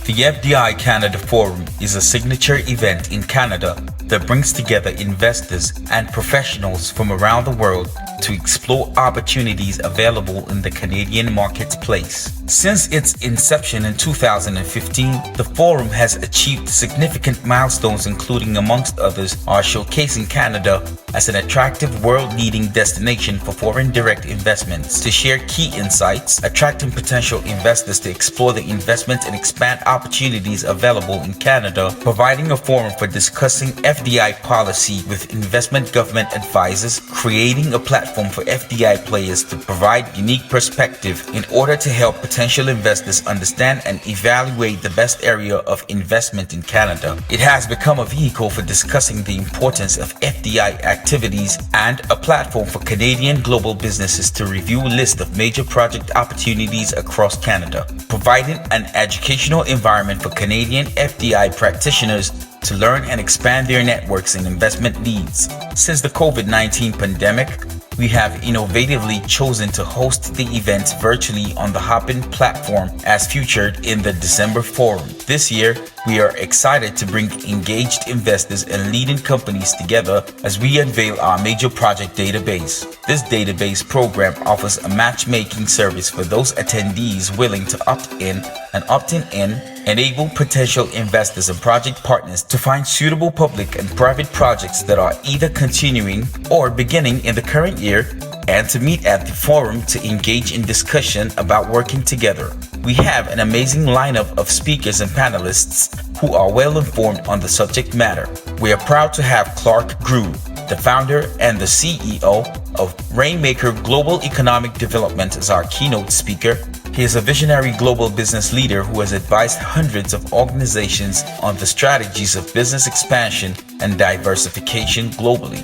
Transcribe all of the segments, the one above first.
The FDI Canada Forum is a signature event in Canada that brings together investors and professionals from around the world to explore opportunities available in the Canadian marketplace. Since its inception in 2015, the forum has achieved significant milestones, including, amongst others, are showcasing Canada as an attractive world-leading destination for foreign direct investments, to share key insights, attracting potential investors to explore the investment and expand opportunities available in Canada, providing a forum for discussing FDI policy with investment government advisors, creating a platform for FDI players to provide unique perspective in order to help potential investors understand and evaluate the best area of investment in Canada. It has become a vehicle for discussing the importance of FDI activities and a platform for Canadian global businesses to review a list of major project opportunities across Canada, providing an educational environment for Canadian FDI practitioners to learn and expand their networks and investment needs. Since the COVID-19 pandemic, we have innovatively chosen to host the event virtually on the Hopin platform as featured in the December forum. This year, we are excited to bring engaged investors and leading companies together as we unveil our major project database. This database program offers a matchmaking service for those attendees willing to opt in, and opting in enable potential investors and project partners to find suitable public and private projects that are either continuing or beginning in the current year, and to meet at the forum to engage in discussion about working together. We have an amazing lineup of speakers and panelists who are well informed on the subject matter. We are proud to have Clark Grew, the founder and the CEO of Rainmaker Global Economic Development, as our keynote speaker. He is a visionary global business leader who has advised hundreds of organizations on the strategies of business expansion and diversification globally.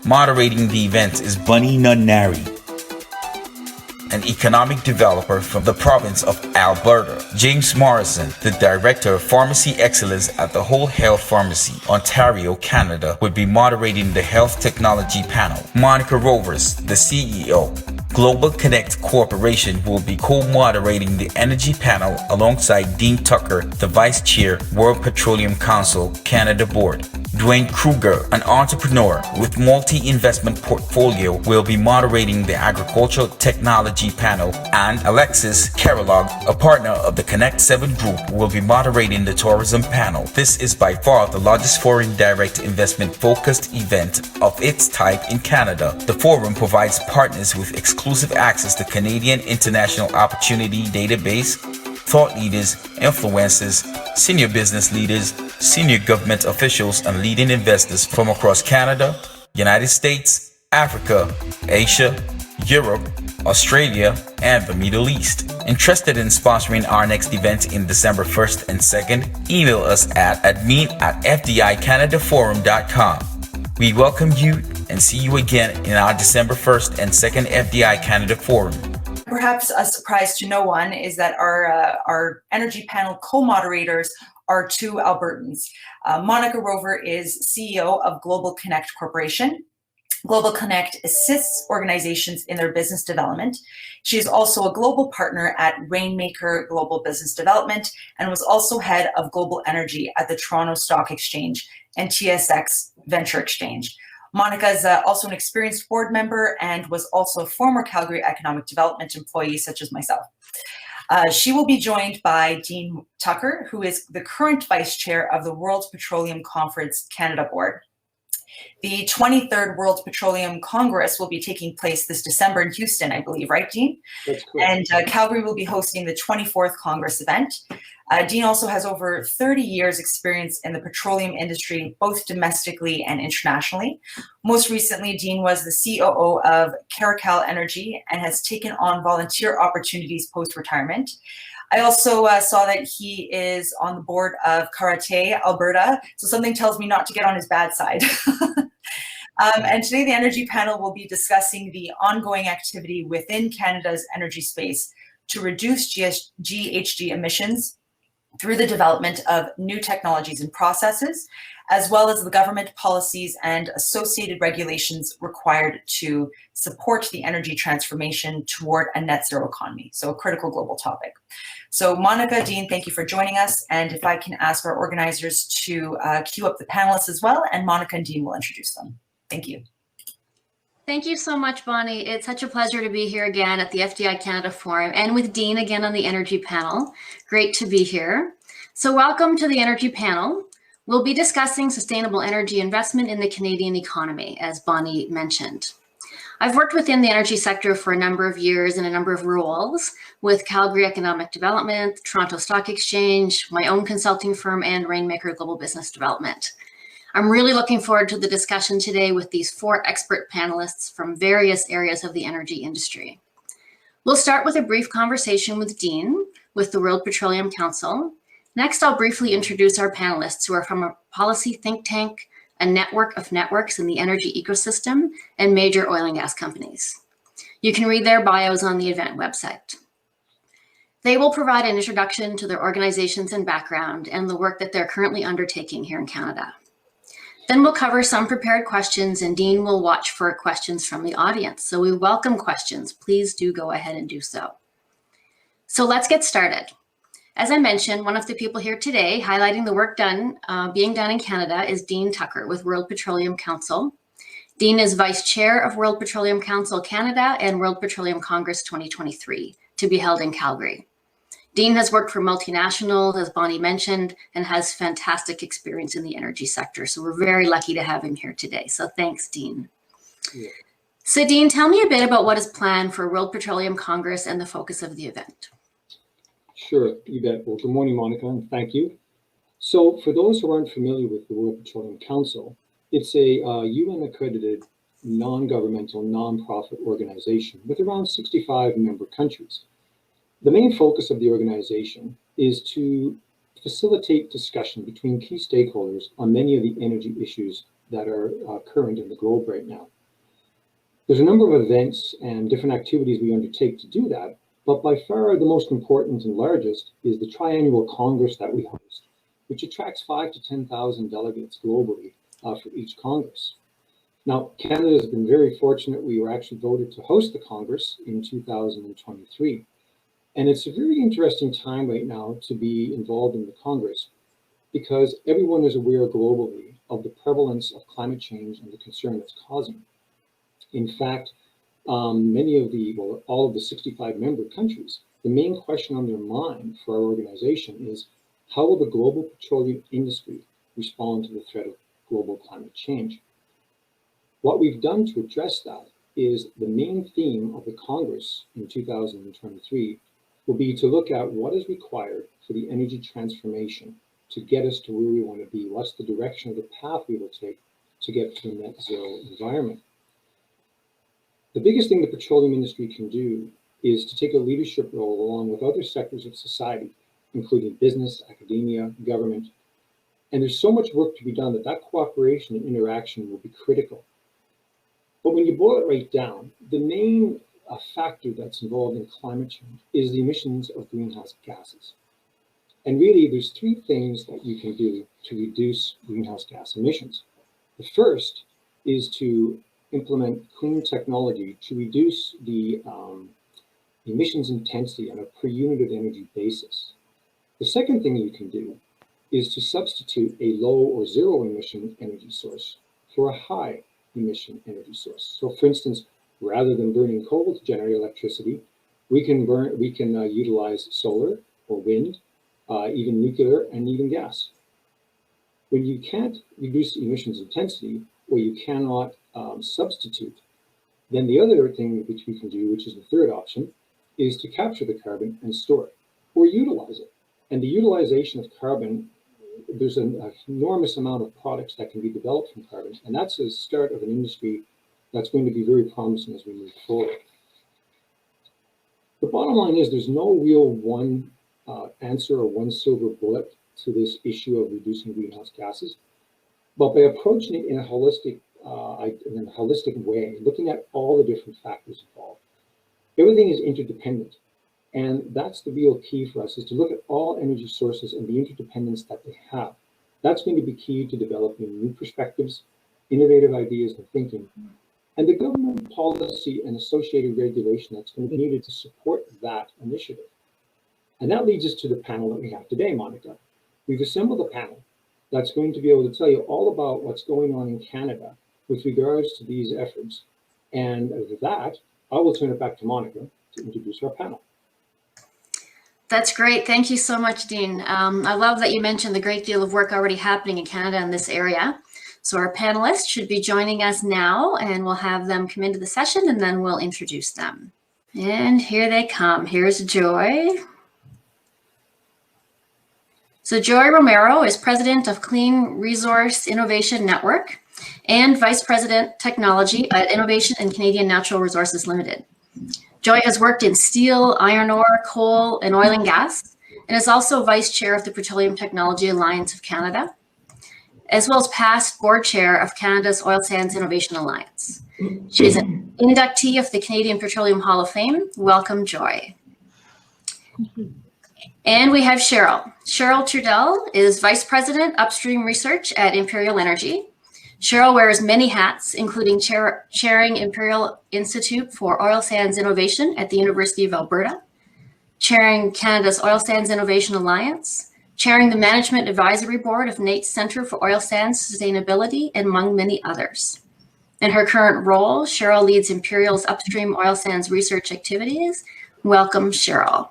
Moderating the event is Bunny Nunnari, an economic developer from the province of Alberta. James Morrison, the Director of Pharmacy Excellence at the Whole Health Pharmacy, Ontario, Canada, would be moderating the Health Technology panel. Monica Rovers, the CEO, Global Connect Corporation, will be co-moderating the Energy panel alongside Dean Tucker, the Vice Chair, World Petroleum Council, Canada Board. Dwayne Kruger, an entrepreneur with multi-investment portfolio, will be moderating the Agricultural Technology panel, and Alexis Carolog, a partner of the Connect 7 Group, will be moderating the Tourism panel. This is by far the largest foreign direct investment focused event of its type in Canada. The forum provides partners with exclusive access to Canadian International Opportunity Database, thought leaders, influencers, senior business leaders, senior government officials, and leading investors from across Canada, United States, Africa, Asia, Europe, Australia, and the Middle East. Interested in sponsoring our next event in December 1st and 2nd? Email us at admin@fdicanadaforum.com. We welcome you and see you again in our December 1st and 2nd FDI Canada Forum. Perhaps a surprise to no one is that our energy panel co-moderators are two Albertans. Monica Rover is CEO of Global Connect Corporation. Global Connect assists organizations in their business development. She is also a global partner at Rainmaker Global Business Development and was also head of global energy at the Toronto Stock Exchange and TSX Venture Exchange. Monica is also an experienced board member and was also a former Calgary Economic Development employee, such as myself. She will be joined by Dean Tucker, who is the current vice chair of the World Petroleum Conference Canada Board. The 23rd World Petroleum Congress will be taking place this December in Houston, I believe, right, Dean? That's correct. And Calgary will be hosting the 24th Congress event. Dean also has over 30 years experience in the petroleum industry, both domestically and internationally. Most recently, Dean was the COO of Caracal Energy and has taken on volunteer opportunities post-retirement. I also saw that he is on the board of Karate Alberta, so something tells me not to get on his bad side. And today the energy panel will be discussing the ongoing activity within Canada's energy space to reduce GHG emissions through the development of new technologies and processes, as well as the government policies and associated regulations required to support the energy transformation toward a net zero economy, so a critical global topic. So Monica, Dean, thank you for joining us. And if I can ask our organizers to queue up the panelists as well, and Monica and Dean will introduce them. Thank you. Thank you so much, Bonnie. It's such a pleasure to be here again at the FDI Canada Forum and with Dean again on the energy panel. Great to be here. So welcome to the energy panel. We'll be discussing sustainable energy investment in the Canadian economy, as Bonnie mentioned. I've worked within the energy sector for a number of years in a number of roles with Calgary Economic Development, Toronto Stock Exchange, my own consulting firm, and Rainmaker Global Business Development. I'm really looking forward to the discussion today with these 4 expert panelists from various areas of the energy industry. We'll start with a brief conversation with Dean with the World Petroleum Council. Next, I'll briefly introduce our panelists who are from a policy think tank, a network of networks in the energy ecosystem, and major oil and gas companies. You can read their bios on the event website. They will provide an introduction to their organizations and background and the work that they're currently undertaking here in Canada. Then we'll cover some prepared questions, and Dean will watch for questions from the audience. So we welcome questions. Please do go ahead and do so. So let's get started. As I mentioned, one of the people here today highlighting the work being done in Canada is Dean Tucker with World Petroleum Council. Dean is Vice Chair of World Petroleum Council Canada and World Petroleum Congress 2023 to be held in Calgary. Dean has worked for multinationals, as Bonnie mentioned, and has fantastic experience in the energy sector. So we're very lucky to have him here today. So thanks, Dean. Yeah. So Dean, tell me a bit about what is planned for World Petroleum Congress and the focus of the event. Sure, you bet. Well, good morning, Monica, and thank you. So for those who aren't familiar with the World Petroleum Council, it's a UN-accredited, non-governmental, non-profit organization with around 65 member countries. The main focus of the organization is to facilitate discussion between key stakeholders on many of the energy issues that are current in the globe right now. There's a number of events and different activities we undertake to do that, but by far the most important and largest is the triannual Congress that we host, which attracts 5,000 to 10,000 delegates globally for each Congress. Now, Canada has been very fortunate. We were actually voted to host the Congress in 2023. And it's a very interesting time right now to be involved in the Congress because everyone is aware globally of the prevalence of climate change and the concern it's causing. In fact, all of the 65 member countries, the main question on their mind for our organization is how will the global petroleum industry respond to the threat of global climate change? What we've done to address that is the main theme of the Congress in 2023 will be to look at what is required for the energy transformation to get us to where we want to be. What's the direction of the path we will take to get to a net zero environment? The biggest thing the petroleum industry can do is to take a leadership role along with other sectors of society, including business, academia, government. And there's so much work to be done that cooperation and interaction will be critical. But when you boil it right down, the main factor that's involved in climate change is the emissions of greenhouse gases. And really, there's 3 things that you can do to reduce greenhouse gas emissions. The first is to implement clean technology to reduce the emissions intensity on a per unit of energy basis. The second thing you can do is to substitute a low or zero emission energy source for a high emission energy source. So for instance, rather than burning coal to generate electricity, we can utilize solar or wind, even nuclear and even gas. When you can't reduce emissions intensity or you cannot substitute, then the other thing which we can do, which is the third option, is to capture the carbon and store it or utilize it. And the utilization of carbon, there's an enormous amount of products that can be developed from carbon, and that's the start of an industry that's going to be very promising as we move forward. The bottom line is there's no real one answer or one silver bullet to this issue of reducing greenhouse gases, but by approaching it in a holistic way, looking at all the different factors involved, everything is interdependent. And that's the real key for us, is to look at all energy sources and the interdependence that they have. That's going to be key to developing new perspectives, innovative ideas and thinking, and the government policy and associated regulation that's going to be needed to support that initiative. And that leads us to the panel that we have today, Monica. We've assembled a panel that's going to be able to tell you all about what's going on in Canada with regards to these efforts. And with that, I will turn it back to Monica to introduce our panel. That's great. Thank you so much, Dean. I love that you mentioned the great deal of work already happening in Canada in this area. So our panelists should be joining us now, and we'll have them come into the session, and then we'll introduce them. And here they come. Here's Joy. So Joy Romero is president of Clean Resource Innovation Network and vice president technology at Innovation and Canadian Natural Resources Limited. Joy has worked in steel, iron ore, coal, and oil and gas, and is also vice chair of the Petroleum Technology Alliance of Canada, as well as past board chair of Canada's Oil Sands Innovation Alliance. She is an inductee of the Canadian Petroleum Hall of Fame. Welcome, Joy. And we have Cheryl. Cheryl Trudell is vice president, upstream research at Imperial Energy. Cheryl wears many hats, including chairing Imperial Institute for Oil Sands Innovation at the University of Alberta, chairing Canada's Oil Sands Innovation Alliance, chairing the Management Advisory Board of NATE's Centre for Oil Sands Sustainability, and among many others. In her current role, Cheryl leads Imperial's upstream oil sands research activities. Welcome, Cheryl.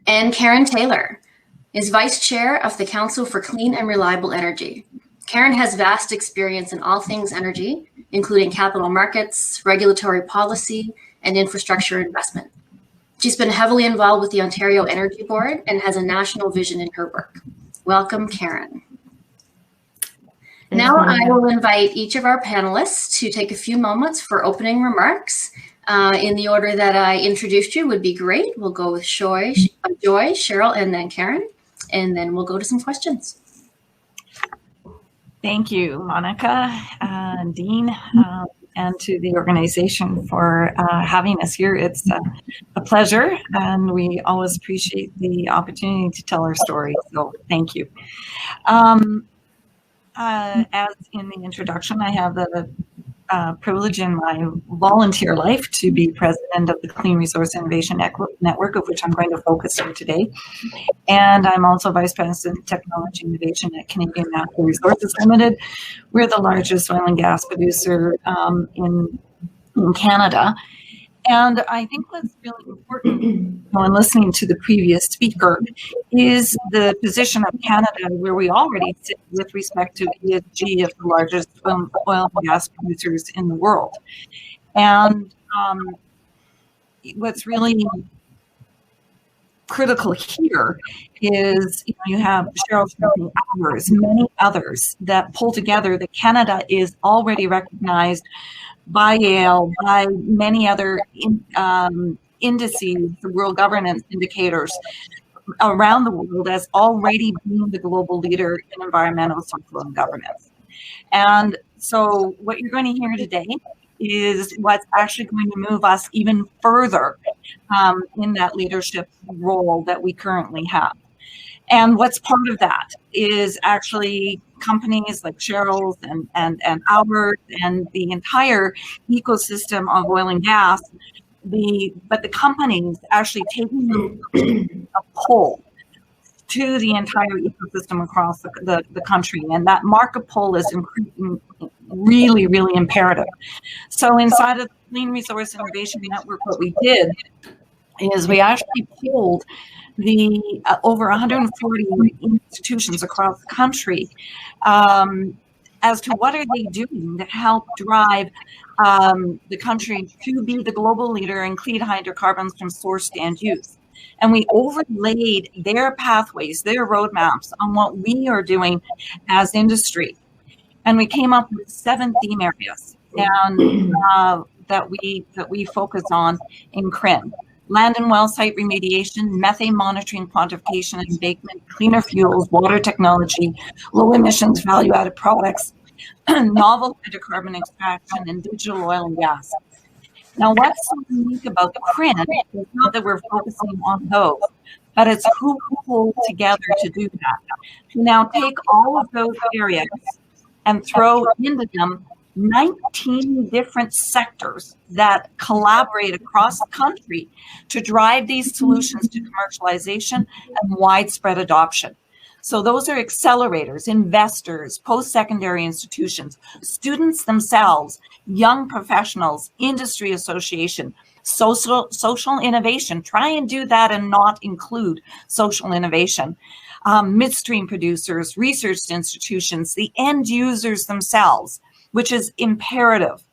And Karen Taylor is vice chair of the Council for Clean and Reliable Energy. Karen has vast experience in all things energy, including capital markets, regulatory policy, and infrastructure investment. She's been heavily involved with the Ontario Energy Board and has a national vision in her work. Welcome, Karen. Now I will invite each of our panelists to take a few moments for opening remarks. In the order that I introduced you would be great. We'll go with Joy, Cheryl, and then Karen, and then we'll go to some questions. Thank you, Monica, Dean, and to the organization for having us here. It's a pleasure, and we always appreciate the opportunity to tell our story, so thank you. As in the introduction, I have the privilege in my volunteer life to be president of the Clean Resource Innovation Network, of which I'm going to focus on today. And I'm also vice president of technology innovation at Canadian Natural Resources Limited. We're the largest oil and gas producer in Canada. And I think what's really important when listening to the previous speaker is the position of Canada, where we already sit with respect to ESG of the largest oil and gas producers in the world. And what's really critical here is, you have Cheryl, many others that pull together that Canada is already recognized by Yale, by many other indices, the world governance indicators around the world as already being the global leader in environmental, social, and governance. And so what you're going to hear today is what's actually going to move us even further in that leadership role that we currently have. And what's part of that is actually companies like Cheryl's and ours and the entire ecosystem of oil and gas. But the companies actually taking a pull to the entire ecosystem across the country. And that market pull is really, really imperative. So inside of the Clean Resource Innovation Network, what we did is we actually pulled the over 140 institutions across the country as to what are they doing to help drive the country to be the global leader in clean hydrocarbons from source to end use. And we overlaid their pathways, their roadmaps on what we are doing as industry. And we came up with 7 theme areas and that we focus on in CRIN. Land and well site remediation, methane monitoring, quantification and abatement, cleaner fuels, water technology, low emissions value-added products, novel hydrocarbon extraction, and digital oil and gas. Now, what's so unique about the CRIN is not that we're focusing on those, but it's who we pull together to do that. To now take all of those areas and throw into them 19 different sectors that collaborate across the country to drive these solutions to commercialization and widespread adoption. So those are accelerators, investors, post-secondary institutions, students themselves, young professionals, industry association, social innovation. Try and do that and not include social innovation. Midstream producers, research institutions, the end users themselves, which is imperative.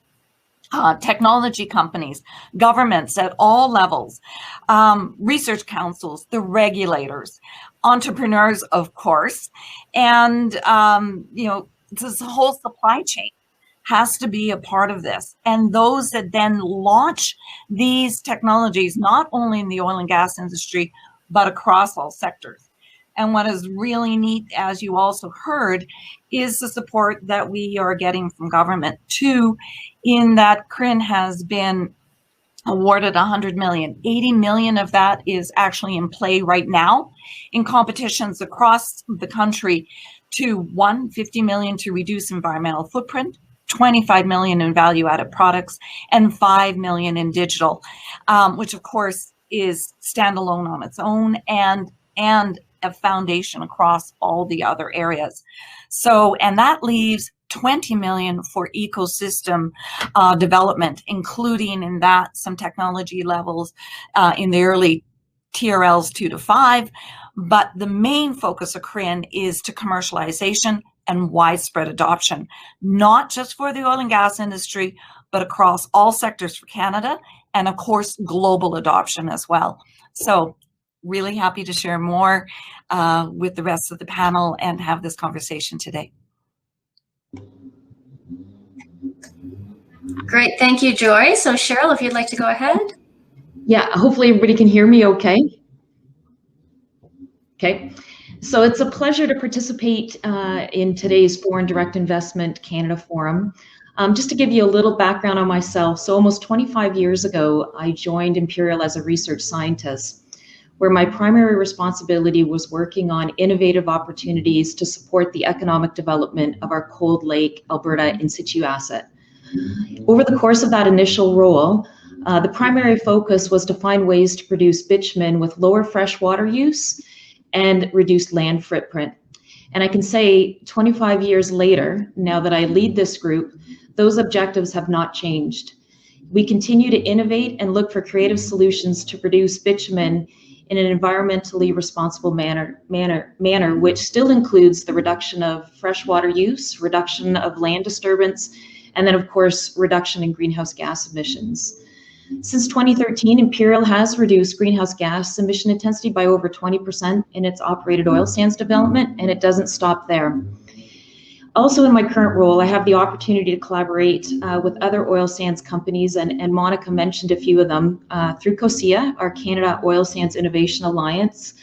Technology companies, governments at all levels, research councils, the regulators, entrepreneurs, of course, and this whole supply chain has to be a part of this. And those that then launch these technologies, not only in the oil and gas industry, but across all sectors. And what is really neat, as you also heard, is the support that we are getting from government too, in that CRIN has been awarded 100 million. 80 million of that is actually in play right now in competitions across the country to 50 million to reduce environmental footprint, 25 million in value-added products, and 5 million in digital, which of course is standalone on its own and a foundation across all the other areas. So, and that leaves 20 million for ecosystem development, including in that some technology levels in the early TRLs 2 to 5. But the main focus of CRIN is to commercialization and widespread adoption, not just for the oil and gas industry, but across all sectors for Canada, and of course, global adoption as well. So really happy to share more with the rest of the panel and have this conversation today. Great, thank you, Joy. So Cheryl, if you'd like to go ahead. Yeah, hopefully everybody can hear me okay. Okay, so it's a pleasure to participate in today's Foreign Direct Investment Canada Forum. Just to give you a little background on myself, so almost 25 years ago, I joined Imperial as a research scientist, where my primary responsibility was working on innovative opportunities to support the economic development of our Cold Lake, Alberta in situ asset. Over the course of that initial role, the primary focus was to find ways to produce bitumen with lower freshwater use and reduced land footprint. And I can say 25 years later, now that I lead this group, those objectives have not changed. We continue to innovate and look for creative solutions to produce bitumen in an environmentally responsible manner, which still includes the reduction of freshwater use, reduction of land disturbance, and then of course, reduction in greenhouse gas emissions. Since 2013, Imperial has reduced greenhouse gas emission intensity by over 20% in its operated oil sands development, and it doesn't stop there. Also in my current role, I have the opportunity to collaborate with other oil sands companies, and Monica mentioned a few of them, through COSIA, our Canada Oil Sands Innovation Alliance,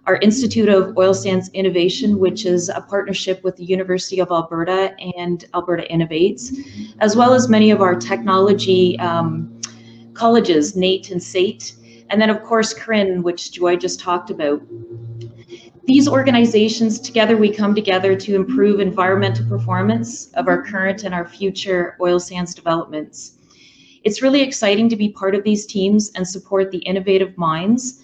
our Institute of Oil Sands Innovation, which is a partnership with the University of Alberta and Alberta Innovates, as well as many of our technology colleges, NAIT and SAIT, and then of course CRIN, which Joy just talked about. These organizations, together we come together to improve environmental performance of our current and our future oil sands developments. It's really exciting to be part of these teams and support the innovative minds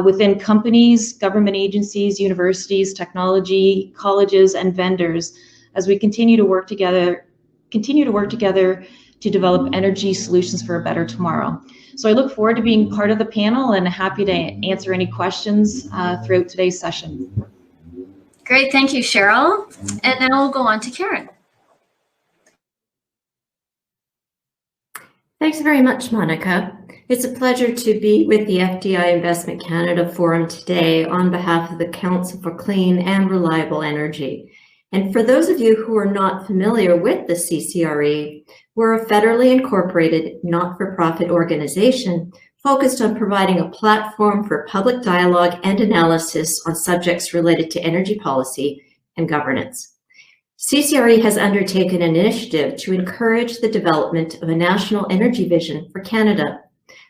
within companies, government agencies, universities, technology, colleges, and vendors as we continue to work together to develop energy solutions for a better tomorrow. So I look forward to being part of the panel and happy to answer any questions throughout today's session. Great, thank you, Cheryl. And then we'll go on to Karen. Thanks very much, Monica. It's a pleasure to be with the FDI Investment Canada Forum today on behalf of the Council for Clean and Reliable Energy. And for those of you who are not familiar with the CCRE, we're a federally incorporated, not-for-profit organization focused on providing a platform for public dialogue and analysis on subjects related to energy policy and governance. CCRE has undertaken an initiative to encourage the development of a national energy vision for Canada,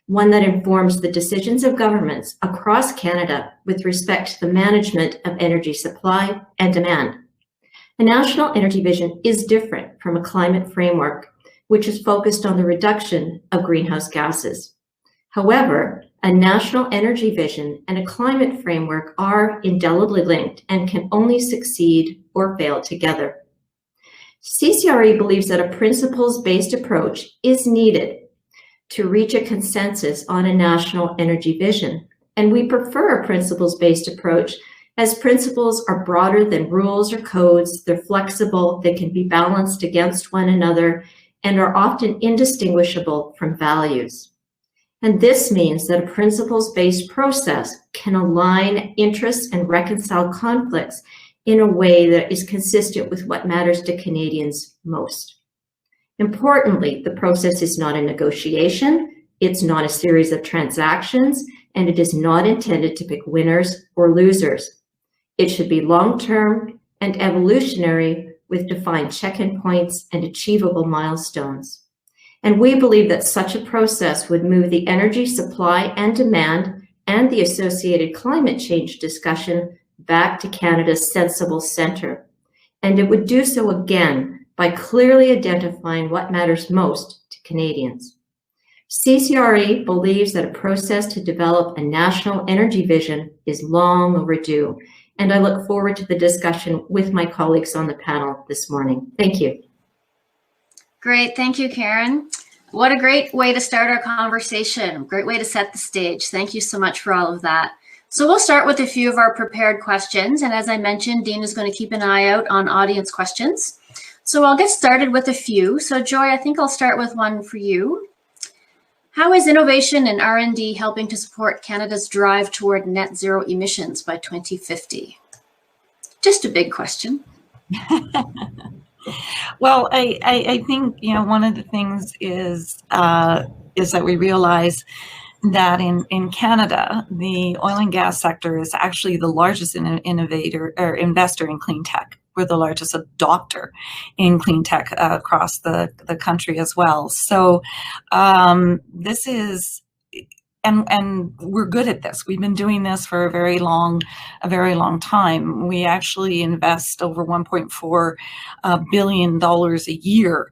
one that informs the decisions of governments across Canada with respect to the management of energy supply and demand. A national energy vision is different from a climate framework, which is focused on the reduction of greenhouse gases. However, a national energy vision and a climate framework are indelibly linked and can only succeed or fail together. CCRE believes that a principles-based approach is needed to reach a consensus on a national energy vision, and we prefer a principles-based approach as principles are broader than rules or codes, they're flexible, they can be balanced against one another, and are often indistinguishable from values. And this means that a principles-based process can align interests and reconcile conflicts in a way that is consistent with what matters to Canadians most. Importantly, the process is not a negotiation, it's not a series of transactions, and it is not intended to pick winners or losers. It should be long-term and evolutionary with defined check-in points and achievable milestones. And we believe that such a process would move the energy supply and demand and the associated climate change discussion back to Canada's sensible center. And it would do so again by clearly identifying what matters most to Canadians. CCRE believes that a process to develop a national energy vision is long overdue, and I look forward to the discussion with my colleagues on the panel this morning. Thank you. Great, thank you, Karen. What a great way to start our conversation. Great way to set the stage. Thank you so much for all of that. So we'll start with a few of our prepared questions. And as I mentioned, Dean is going to keep an eye out on audience questions. So I'll get started with a few. So Joy, I think I'll start with one for you. How is innovation and R&D helping to support Canada's drive toward net zero emissions by 2050? Just a big question. Well, I think, one of the things is that we realize that in Canada, the oil and gas sector is actually the largest innovator or investor in clean tech. We're the largest adopter in clean tech across the country as well. So this is, and we're good at this. We've been doing this for a very long time. We actually invest over $1.4 billion a year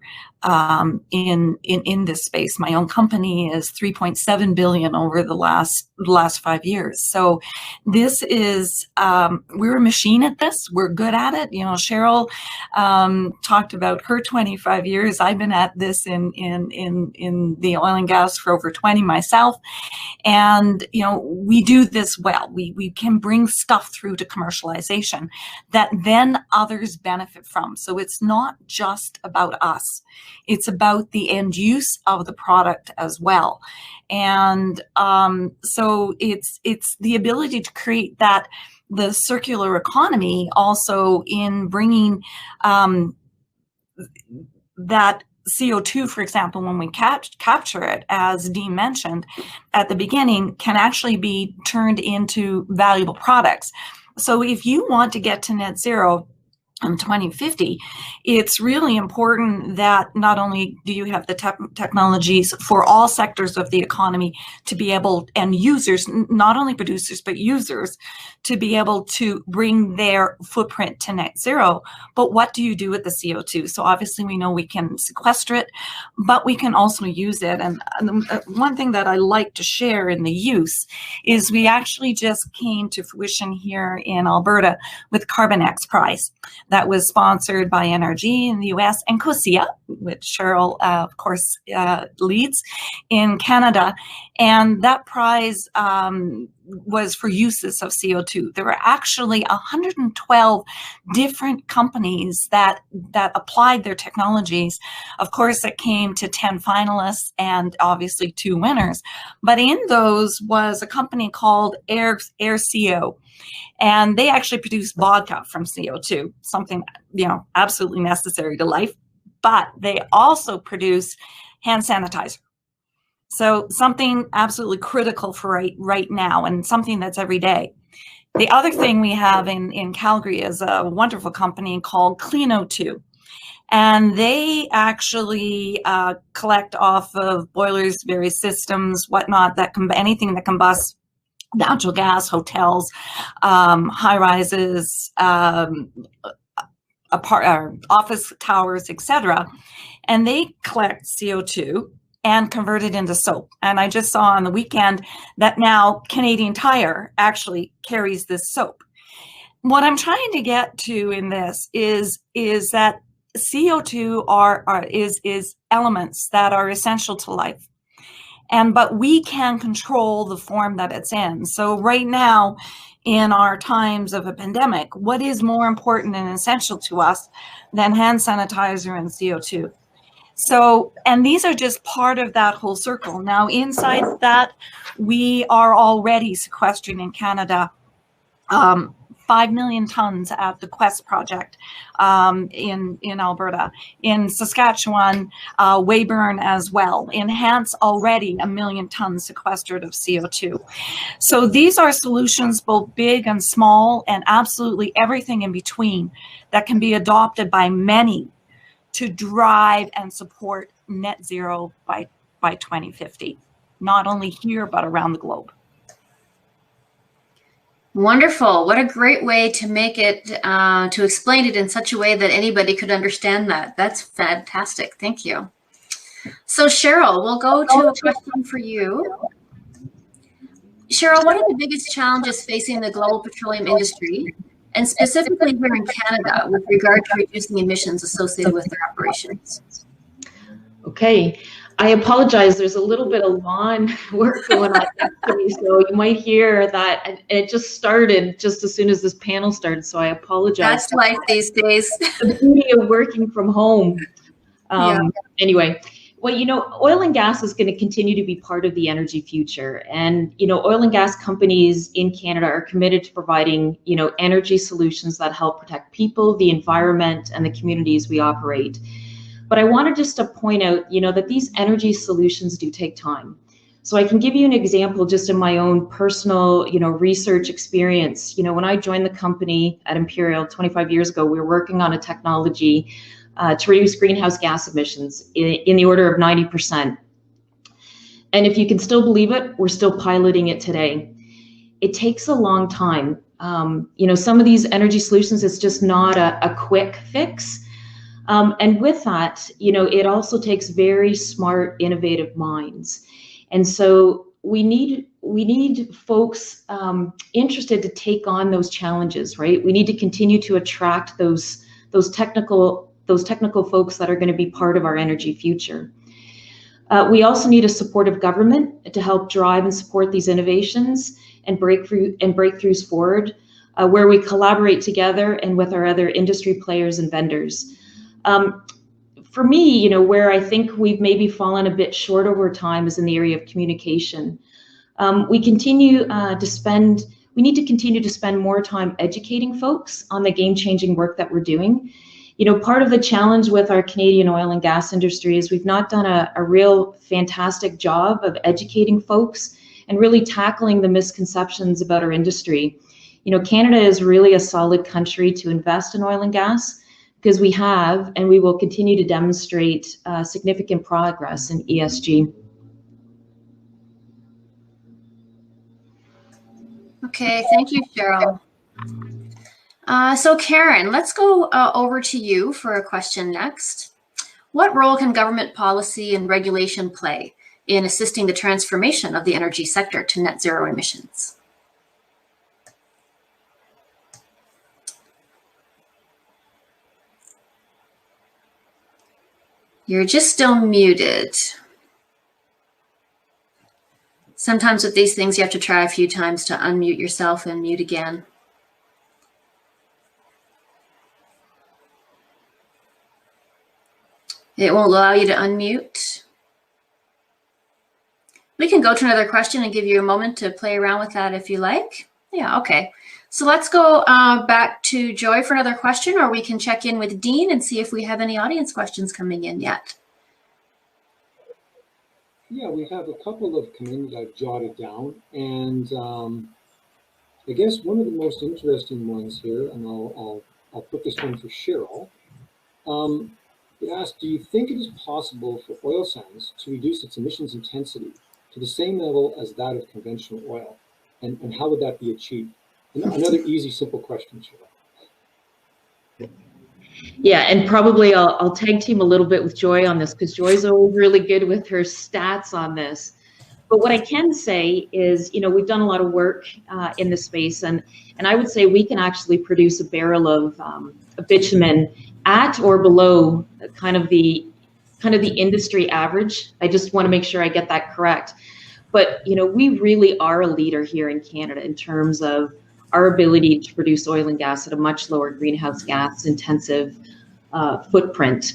in this space. My own company is $3.7 billion over the last 5 years. So this is, we're a machine at this. We're good at it. Cheryl talked about her 25 years. I've been at this in the oil and gas for over 20 myself. And, we do this well. We can bring stuff through to commercialization that then others benefit from. So it's not just about us. It's about the end use of the product as well. And so it's the ability to create the circular economy also in bringing that CO2, for example, when we capture it, as Dean mentioned at the beginning, can actually be turned into valuable products. So if you want to get to net zero in 2050, it's really important that not only do you have the technologies for all sectors of the economy to be able, and users, not only producers, but users, to be able to bring their footprint to net zero, but what do you do with the CO2? So obviously we know we can sequester it, but we can also use it. And one thing that I like to share in the use is we actually just came to fruition here in Alberta with Carbon X Prize. That was sponsored by NRG in the US and COSIA, which Cheryl, of course, leads in Canada. And that prize was for uses of CO2. There were actually 112 different companies that applied their technologies. Of course, it came to 10 finalists and obviously 2 winners. But in those was a company called AirCO. And they actually produce vodka from CO2, something, absolutely necessary to life. But they also produce hand sanitizer. So something absolutely critical for right now, and something that's every day. The other thing we have in Calgary is a wonderful company called Clean02. And they actually collect off of boilers, various systems, whatnot, anything that combusts, natural gas, hotels, high rises, office towers, etc., and they collect CO2 and convert it into soap. And I just saw on the weekend that now Canadian Tire actually carries this soap. What I'm trying to get to in this is that CO2 is elements that are essential to life. But we can control the form that it's in. So right now, in our times of a pandemic, what is more important and essential to us than hand sanitizer and CO2? So, and these are just part of that whole circle. Now, inside that, we are already sequestering in Canada 5 million tons at the Quest project in Alberta. In Saskatchewan, Weyburn as well. In Hants, already 1 million tons sequestered of CO2. So these are solutions both big and small and absolutely everything in between that can be adopted by many to drive and support net zero by 2050, not only here, but around the globe. Wonderful. What a great way to make it, to explain it in such a way that anybody could understand that. That's fantastic. Thank you. So Cheryl, we'll go to a question for you. Cheryl, what are the biggest challenges facing the global petroleum industry, and specifically here in Canada, with regard to reducing emissions associated with their operations? Okay. I apologize. There's a little bit of lawn work going on next to me, so you might hear that. And it just started just as soon as this panel started, so I apologize. That's life these days. The beauty of working from home. Anyway, well, you know, oil and gas is going to continue to be part of the energy future. And, you know, oil and gas companies in Canada are committed to providing, you know, energy solutions that help protect people, the environment, and the communities we operate. But I wanted just to point out, you know, that these energy solutions do take time. So I can give you an example just in my own personal, you know, research experience. You know, when I joined the company at Imperial 25 years ago, we were working on a technology to reduce greenhouse gas emissions in the order of 90%. And if you can still believe it, we're still piloting it today. It takes a long time. You know, some of these energy solutions, it's just not a quick fix. And with that, you know, it also takes very smart, innovative minds. And so we need folks interested to take on those challenges, right? We need to continue to attract those technical folks that are going to be part of our energy future. We also need a supportive government to help drive and support these innovations and breakthroughs forward, where we collaborate together and with our other industry players and vendors. For me, you know, where I think we've maybe fallen a bit short over time is in the area of communication. We need to continue to spend more time educating folks on the game-changing work that we're doing. You know, part of the challenge with our Canadian oil and gas industry is we've not done a real fantastic job of educating folks and really tackling the misconceptions about our industry. You know, Canada is really a solid country to invest in oil and gas, because we have and we will continue to demonstrate significant progress in ESG. Okay, thank you, Cheryl. So Karen, let's go over to you for a question next. What role can government policy and regulation play in assisting the transformation of the energy sector to net zero emissions? You're just still muted. Sometimes with these things, you have to try a few times to unmute yourself and mute again. It won't allow you to unmute. We can go to another question and give you a moment to play around with that if you like. Yeah, okay. So let's go back to Joy for another question, or we can check in with Dean and see if we have any audience questions coming in yet. Yeah, we have a couple of come in that I've jotted down, and I guess one of the most interesting ones here, and I'll put this one for Cheryl. It asked, do you think it is possible for oil sands to reduce its emissions intensity to the same level as that of conventional oil? And how would that be achieved? Another easy, simple question, Cheryl. Yeah, and probably I'll tag team a little bit with Joy on this, because Joy's always really good with her stats on this. But what I can say is, we've done a lot of work in this space, and I would say we can actually produce a barrel of bitumen at or below kind of the industry average. I just want to make sure I get that correct. But we really are a leader here in Canada in terms of our ability to produce oil and gas at a much lower greenhouse gas intensive footprint.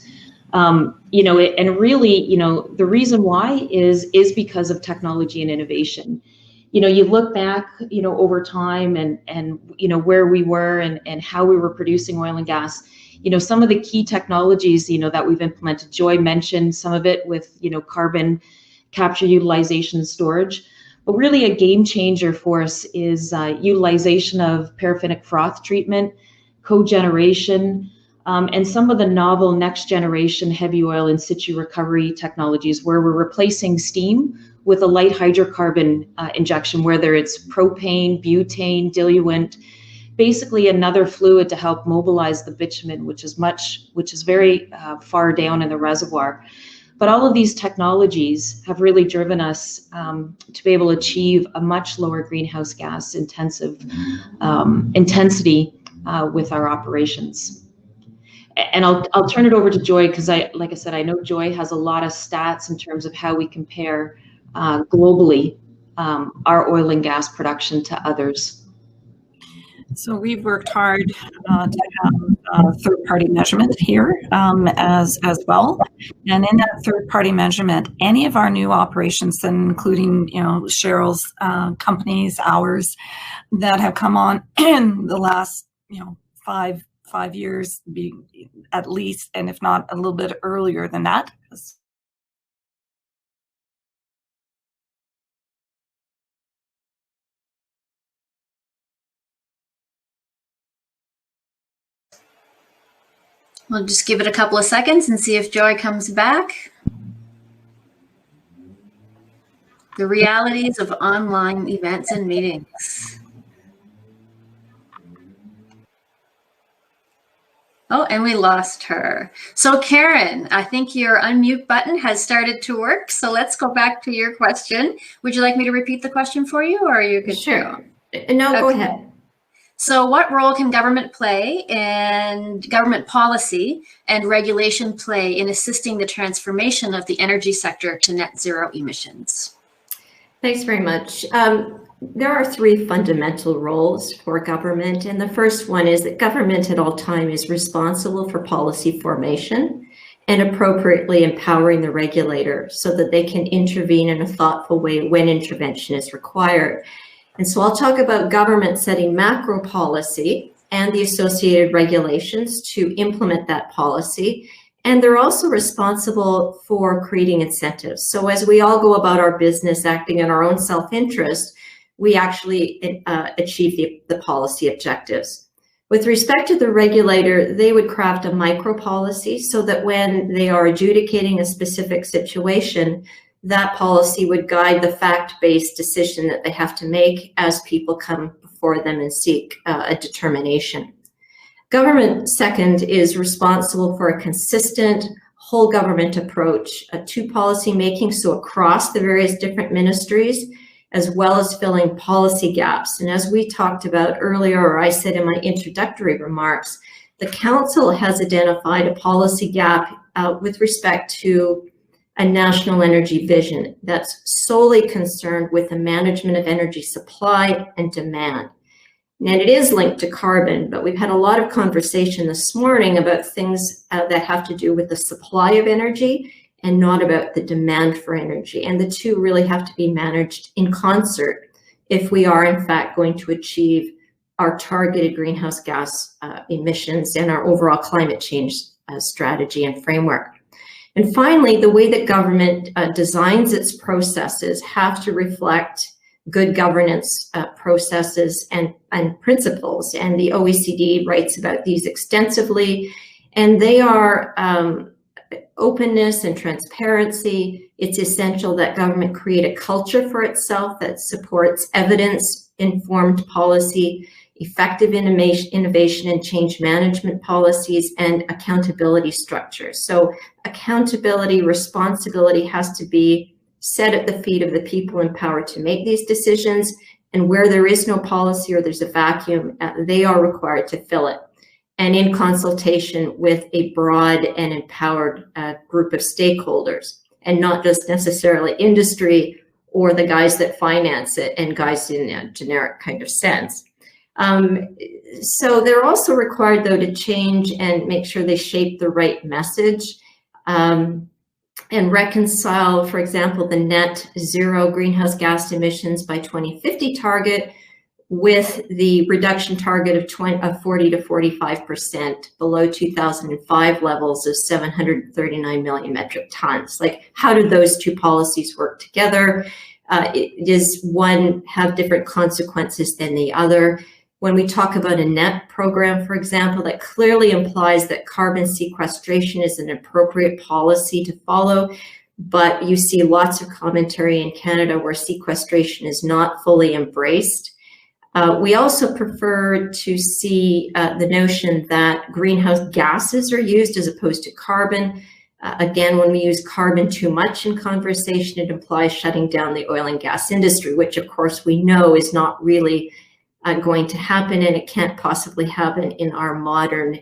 And really, the reason why is because of technology and innovation. You look back, over time and where we were and how we were producing oil and gas. Some of the key technologies, that we've implemented. Joy mentioned some of it with, carbon capture, utilization, and storage. But really a game changer for us is utilization of paraffinic froth treatment, cogeneration, and some of the novel next generation heavy oil in situ recovery technologies, where we're replacing steam with a light hydrocarbon injection, whether it's propane, butane, diluent, basically another fluid to help mobilize the bitumen, which is very far down in the reservoir. But all of these technologies have really driven us to be able to achieve a much lower greenhouse gas intensity with our operations. And I'll turn it over to Joy, because like I said, I know Joy has a lot of stats in terms of how we compare globally our oil and gas production to others. So we've worked hard to have third-party measurement here as well. And in that third-party measurement, any of our new operations, including Cheryl's companies, ours, that have come on in the last 5 years, at least, and if not a little bit earlier than that. We'll just give it a couple of seconds and see if Joy comes back. The realities of online events and meetings. Oh, and we lost her. So Karen, I think your unmute button has started to work. So let's go back to your question. Would you like me to repeat the question for you, or are you good? Sure. No, okay. Go ahead. So what role can government play and government policy and regulation play in assisting the transformation of the energy sector to net zero emissions? Thanks very much. There are three fundamental roles for government, and the first one is that government at all times is responsible for policy formation and appropriately empowering the regulator so that they can intervene in a thoughtful way when intervention is required. And so I'll talk about government setting macro policy and the associated regulations to implement that policy. And they're also responsible for creating incentives. So as we all go about our business acting in our own self-interest, we actually achieve the policy objectives. With respect to the regulator, they would craft a micro policy so that when they are adjudicating a specific situation, that policy would guide the fact-based decision that they have to make as people come before them and seek a determination. Government, second, is responsible for a consistent whole government approach to policy making, so across the various different ministries, as well as filling policy gaps. And as we talked about earlier, or I said in my introductory remarks, the Council has identified a policy gap with respect to a national energy vision that's solely concerned with the management of energy supply and demand. And it is linked to carbon, but we've had a lot of conversation this morning about things that have to do with the supply of energy and not about the demand for energy. And the two really have to be managed in concert if we are in fact going to achieve our targeted greenhouse gas emissions and our overall climate change strategy and framework. And finally, the way that government designs its processes have to reflect good governance processes and principles. And the OECD writes about these extensively, and they are openness and transparency. It's essential that government create a culture for itself that supports evidence-informed policy. effective innovation and change management policies, and accountability structures. So accountability, responsibility has to be set at the feet of the people empowered to make these decisions. And where there is no policy or there's a vacuum, they are required to fill it. And in consultation with a broad and empowered group of stakeholders, and not just necessarily industry or the guys that finance it and guys in a generic kind of sense. So they're also required, though, to change and make sure they shape the right message and reconcile, for example, the net zero greenhouse gas emissions by 2050 target with the reduction target of 40 to 45% below 2005 levels of 739 million metric tons. Like, how do those two policies work together? Does one have different consequences than the other? When we talk about a net program, for example, that clearly implies that carbon sequestration is an appropriate policy to follow, but you see lots of commentary in Canada where sequestration is not fully embraced. We also prefer to see the notion that greenhouse gases are used as opposed to carbon. Again, when we use carbon too much in conversation, it implies shutting down the oil and gas industry, which of course we know is not really going to happen, and it can't possibly happen in our modern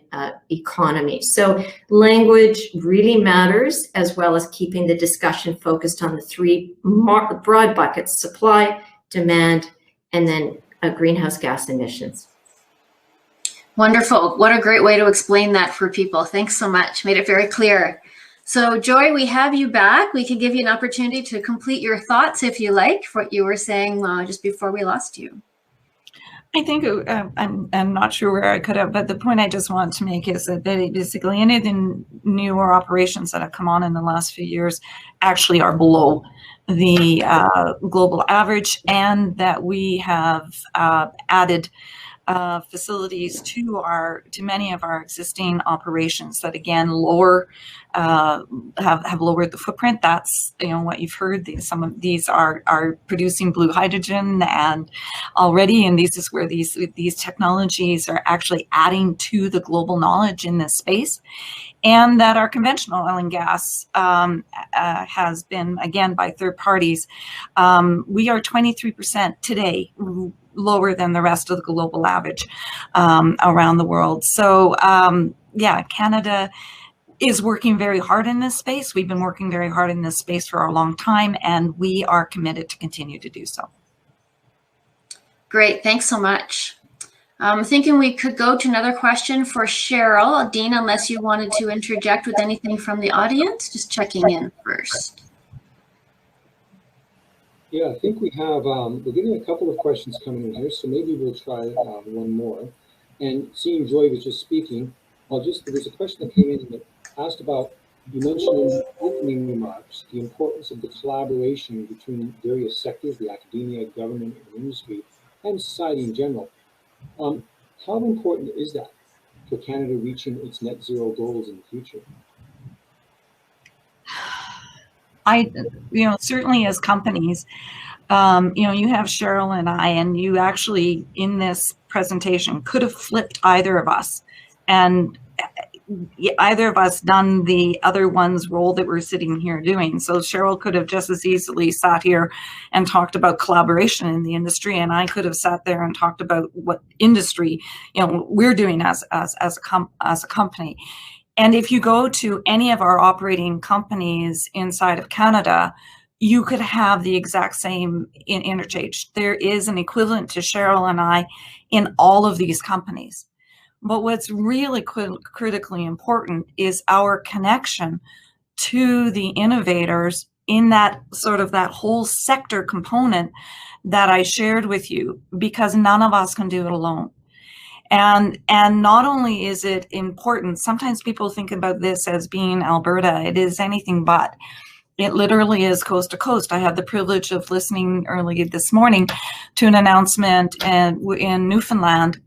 economy. So language really matters, as well as keeping the discussion focused on the three broad buckets: supply, demand, and then greenhouse gas emissions. Wonderful. What a great way to explain that for people. Thanks so much. Made it very clear. So Joy, we have you back. We can give you an opportunity to complete your thoughts if you like, for what you were saying just before we lost you. I think I'm not sure where I could have, but the point I just want to make is that basically any of the newer operations that have come on in the last few years actually are below the global average, and that we have added facilities to many of our existing operations that again have lowered the footprint. That's what you've heard. Some of these are producing blue hydrogen and already, and this is where these technologies are actually adding to the global knowledge in this space. And that our conventional oil and gas has been, again, by third parties. We are 23% today lower than the rest of the global average around the world. So yeah, Canada is working very hard in this space. We've been working very hard in this space for a long time, and we are committed to continue to do so. Great, thanks so much. I'm thinking we could go to another question for Cheryl. Dean, unless you wanted to interject with anything from the audience, just checking in first. Yeah, I think we have, we're getting a couple of questions coming in here, so maybe we'll try one more. And seeing Joy was just speaking, there's a question that came in that asked about, you mentioned in opening remarks, the importance of the collaboration between various sectors, the academia, government, and industry, and society in general. How important is that for Canada reaching its net zero goals in the future? Certainly as companies, you have Cheryl and I, and you actually in this presentation could have flipped either of us, and either of us done the other one's role that we're sitting here doing. So Cheryl could have just as easily sat here and talked about collaboration in the industry, and I could have sat there and talked about what industry we're doing as a company. And if you go to any of our operating companies inside of Canada, you could have the exact same interchange. There is an equivalent to Cheryl and I in all of these companies. But what's really critically important is our connection to the innovators in that sort of that whole sector component that I shared with you, because none of us can do it alone. And not only is it important, sometimes people think about this as being Alberta. It is anything but. It literally is coast to coast. I had the privilege of listening early this morning to an announcement in Newfoundland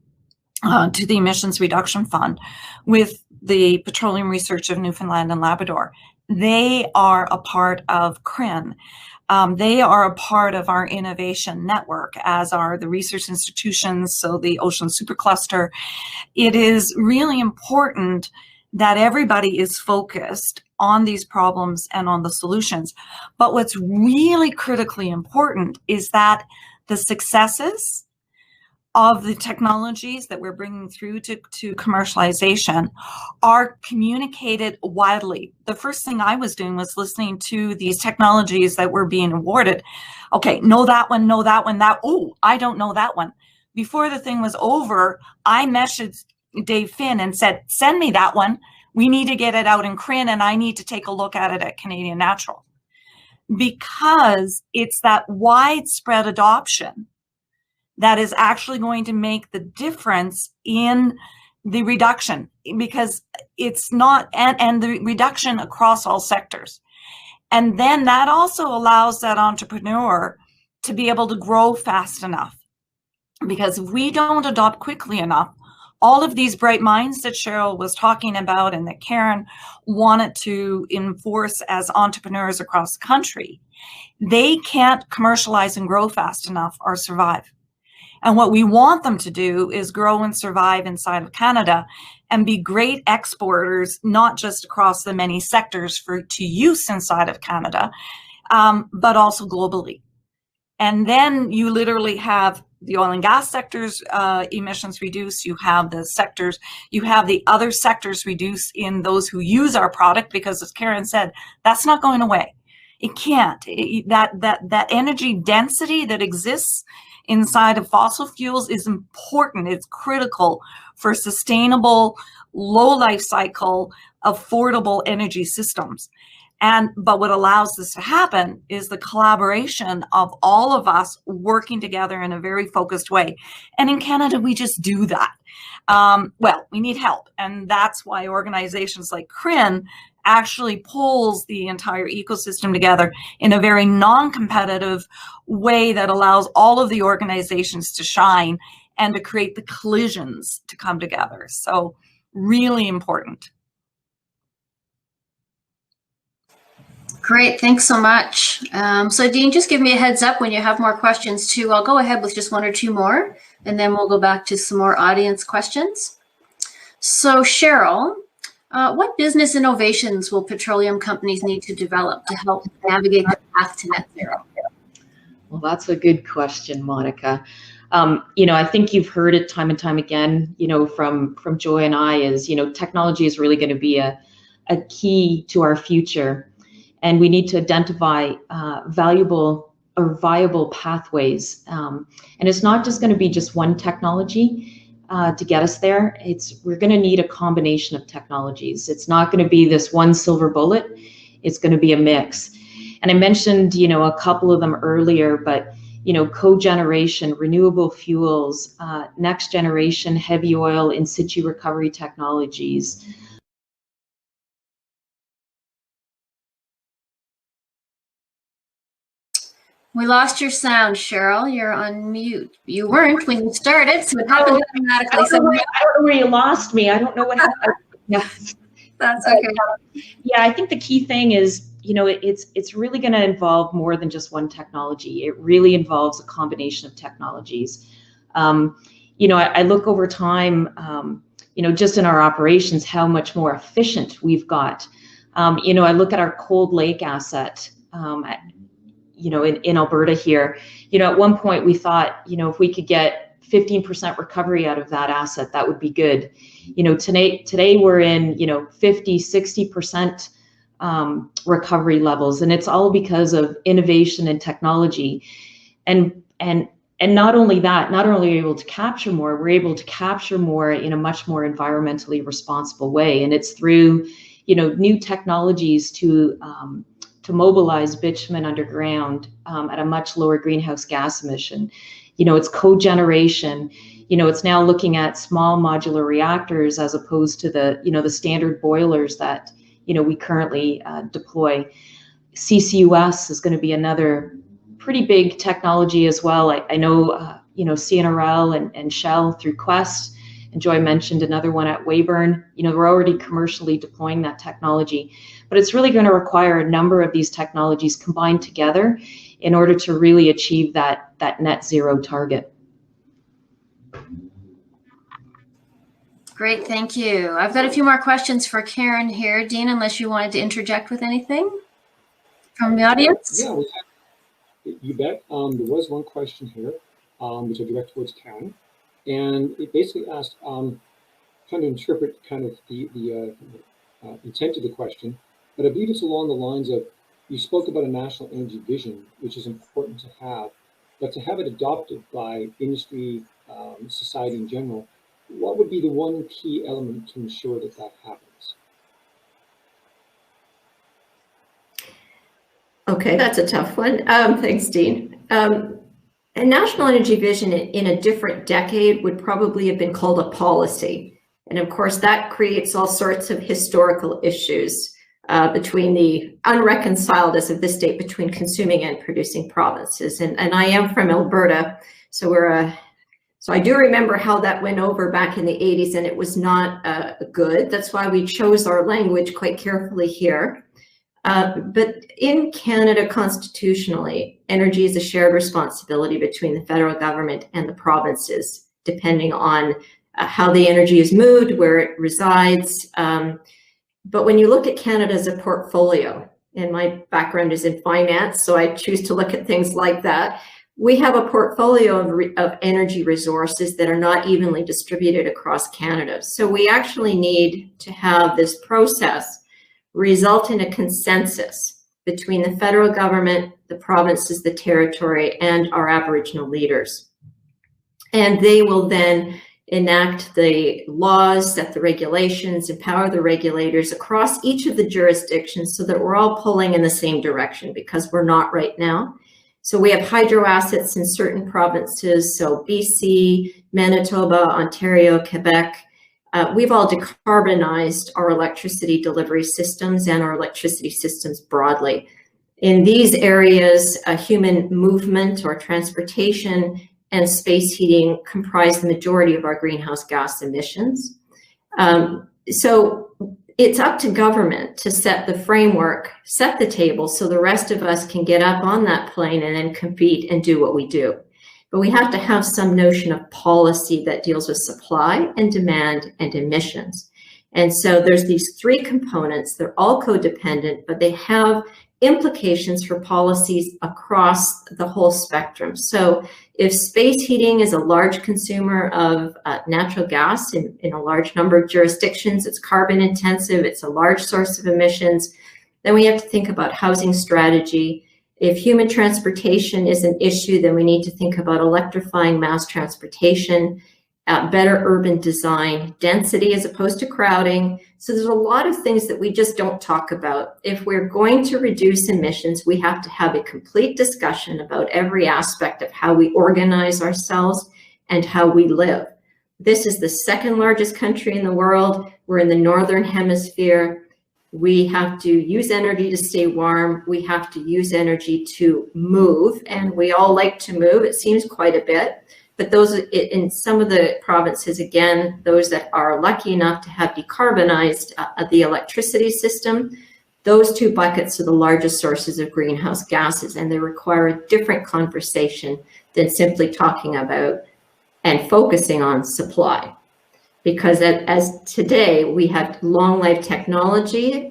to the Emissions Reduction Fund with the Petroleum Research of Newfoundland and Labrador. They are a part of CRIN. They are a part of our innovation network, as are the research institutions, so the Ocean Supercluster. It is really important that everybody is focused on these problems and on the solutions. But what's really critically important is that the successes of the technologies that we're bringing through to commercialization are communicated widely. The first thing I was doing was listening to these technologies that were being awarded. Okay, know that one, oh, I don't know that one. Before the thing was over, I messaged Dave Finn and said, send me that one. We need to get it out in CRIN, and I need to take a look at it at Canadian Natural. Because it's that widespread adoption that is actually going to make the difference in the reduction, because it's not, and the reduction across all sectors. And then that also allows that entrepreneur to be able to grow fast enough. Because if we don't adopt quickly enough, all of these bright minds that Cheryl was talking about and that Karen wanted to enforce as entrepreneurs across the country, they can't commercialize and grow fast enough or survive. And what we want them to do is grow and survive inside of Canada and be great exporters, not just across the many sectors to use inside of Canada, but also globally. And then you literally have the oil and gas sectors emissions reduced. You have the other sectors reduced in those who use our product, because as Karen said, that's not going away. It can't. That energy density that exists inside of fossil fuels is important. It's critical for sustainable, low life cycle, affordable energy systems. But what allows this to happen is the collaboration of all of us working together in a very focused way. And in Canada, we just do that. Well, we need help. And that's why organizations like CRIN actually pulls the entire ecosystem together in a very non-competitive way that allows all of the organizations to shine and to create the collisions to come together. So really important. Great, thanks so much. So Dean, just give me a heads up when you have more questions too. I'll go ahead with just one or two more, and then we'll go back to some more audience questions. So Cheryl, what business innovations will petroleum companies need to develop to help navigate the path to net zero? Well, that's a good question, Monica. I think you've heard it time and time again, from Joy and I, is, technology is really going to be a key to our future. And we need to identify valuable or viable pathways. And it's not just going to be just one technology to get us there. We're going to need a combination of technologies. It's not going to be this one silver bullet. It's going to be a mix. And I mentioned, a couple of them earlier, but, cogeneration, renewable fuels, next generation heavy oil in situ recovery technologies. We lost your sound, Cheryl. You're on mute. You weren't when you started, so it happened automatically. I don't know where you lost me. I don't know what happened. Yeah. That's okay. Yeah, I think the key thing is, it's really going to involve more than just one technology. It really involves a combination of technologies. I look over time, just in our operations, how much more efficient we've got. I look at our Cold Lake asset, in Alberta here. At one point we thought, if we could get 15% recovery out of that asset, that would be good. Today we're in, 50, 60% recovery levels, and it's all because of innovation and technology. And not only that, not only are we able to capture more, we're able to capture more in a much more environmentally responsible way. And it's through, new technologies to mobilize bitumen underground at a much lower greenhouse gas emission. It's cogeneration. It's now looking at small modular reactors as opposed to the standard boilers that we currently deploy. CCUS is going to be another pretty big technology as well. I know CNRL and Shell through Quest and Joy mentioned another one at Weyburn. You know, we're already commercially deploying that technology, but it's really going to require a number of these technologies combined together in order to really achieve that net zero target. Great, thank you. I've got a few more questions for Karen here. Dean, unless you wanted to interject with anything from the audience? Yeah, you bet. There was one question here, which I direct towards Karen, and it basically asked, trying to interpret kind of the intent of the question, but I believe it's along the lines of, you spoke about a national energy vision, which is important to have, but to have it adopted by industry, society in general, what would be the one key element to ensure that that happens? Okay, that's a tough one. Thanks, Dean. A national energy vision in a different decade would probably have been called a policy. And of course, that creates all sorts of historical issues between the unreconciled as of this date between consuming and producing provinces. And I am from Alberta, so so I do remember how that went over back in the 80s, and it was not good. That's why we chose our language quite carefully here. But in Canada, constitutionally, energy is a shared responsibility between the federal government and the provinces, depending on how the energy is moved, where it resides. But when you look at Canada as a portfolio, and my background is in finance, so I choose to look at things like that, we have a portfolio of energy resources that are not evenly distributed across Canada. So we actually need to have this process result in a consensus between the federal government, the provinces, the territory, and our Aboriginal leaders. And they will then enact the laws, set the regulations, empower the regulators across each of the jurisdictions so that we're all pulling in the same direction, because we're not right now. So we have hydro assets in certain provinces, so BC, Manitoba, Ontario, Quebec. We've all decarbonized our electricity delivery systems and our electricity systems broadly. In these areas, human movement or transportation and space heating comprise the majority of our greenhouse gas emissions. So it's up to government to set the framework, set the table, so the rest of us can get up on that plane and then compete and do what we do. But we have to have some notion of policy that deals with supply and demand and emissions. And so there's these three components. They're all codependent, but they have implications for policies across the whole spectrum. So if space heating is a large consumer of natural gas in a large number of jurisdictions, it's carbon intensive, it's a large source of emissions, then we have to think about housing strategy. If human transportation is an issue, then we need to think about electrifying mass transportation, better urban design, density as opposed to crowding. So there's a lot of things that we just don't talk about. If we're going to reduce emissions, we have to have a complete discussion about every aspect of how we organize ourselves and how we live. This is the second largest country in the world. We're in the Northern Hemisphere. We have to use energy to stay warm. We have to use energy to move, and we all like to move. It seems quite a bit. But those in some of the provinces, again, those that are lucky enough to have decarbonized the electricity system, those two buckets are the largest sources of greenhouse gases, and they require a different conversation than simply talking about and focusing on supply. Because as today, we have long life technology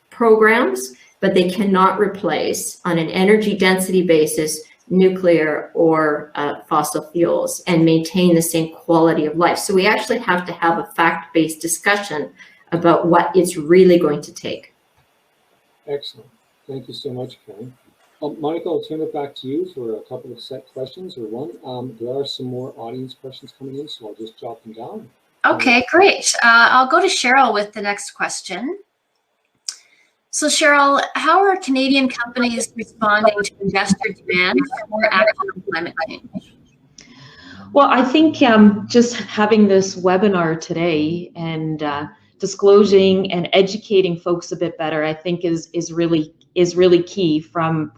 programs, but they cannot replace on an energy density basis nuclear or fossil fuels and maintain the same quality of life. So we actually have to have a fact-based discussion about what it's really going to take. Excellent. Thank you so much, Karen. Monica, I'll turn it back to you for a couple of set questions or one. There are some more audience questions coming in, so I'll just jot them down. Okay, great. I'll go to Cheryl with the next question. So Cheryl, how are Canadian companies responding to investor demand for more action on climate change? Well, I think just having this webinar today and disclosing and educating folks a bit better, I think is really key from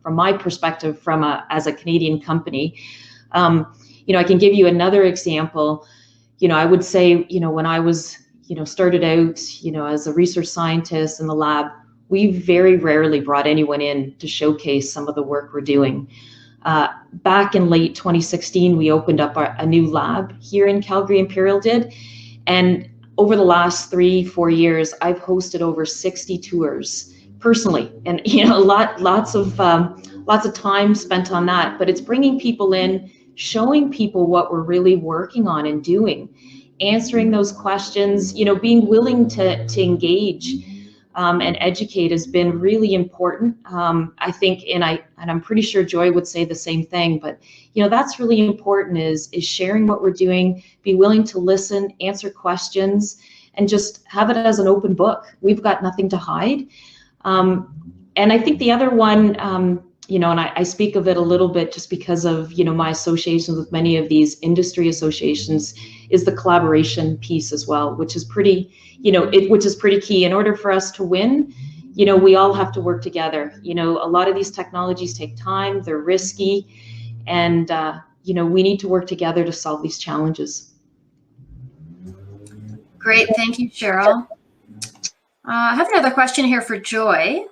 my perspective as a Canadian company. You know, I can give you another example. I would say, when I was, started out, as a research scientist in the lab, we very rarely brought anyone in to showcase some of the work we're doing. Back in late 2016, we opened up a new lab here in Calgary, Imperial did. And over the last 3-4 years, I've hosted over 60 tours personally. And, lots of time spent on that, but it's bringing people in, showing people what we're really working on and doing, answering those questions, being willing to engage and educate has been really important. I think, and I'm pretty sure Joy would say the same thing, but that's really important is sharing what we're doing, be willing to listen, answer questions, and just have it as an open book. We've got nothing to hide. And I think the other one, and I speak of it a little bit just because of, my associations with many of these industry associations, is the collaboration piece as well, which is pretty, which is pretty key. In order for us to win, we all have to work together. A lot of these technologies take time, they're risky, and, we need to work together to solve these challenges. Great, thank you, Cheryl. I have another question here for Joy.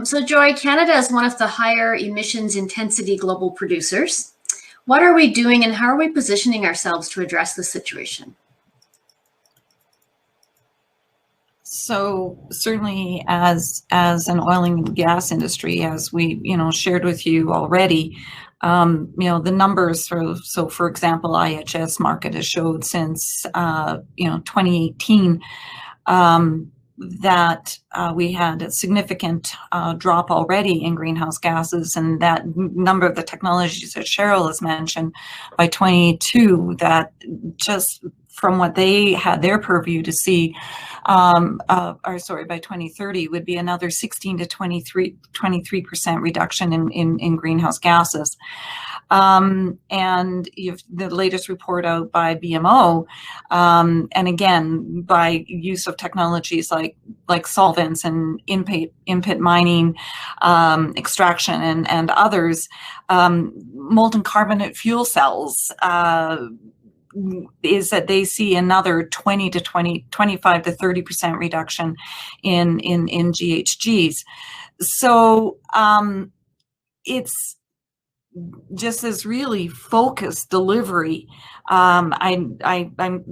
So Joy, Canada is one of the higher emissions intensity global producers. What are we doing and how are we positioning ourselves to address this situation? So certainly as an oil and gas industry, as we, shared with you already, the numbers for example, IHS Markit has showed since, 2018, that we had a significant drop already in greenhouse gases, and that number of the technologies that Cheryl has mentioned by 22, that just from what they had their purview to see, by 2030 would be another 16 to 23% reduction in greenhouse gases. And you've the latest report out by BMO, and again by use of technologies like solvents and in-pit mining, extraction and others, molten carbonate fuel cells, is that they see another 25 to 30% reduction in GHGs. So it's just this really focused delivery. I'm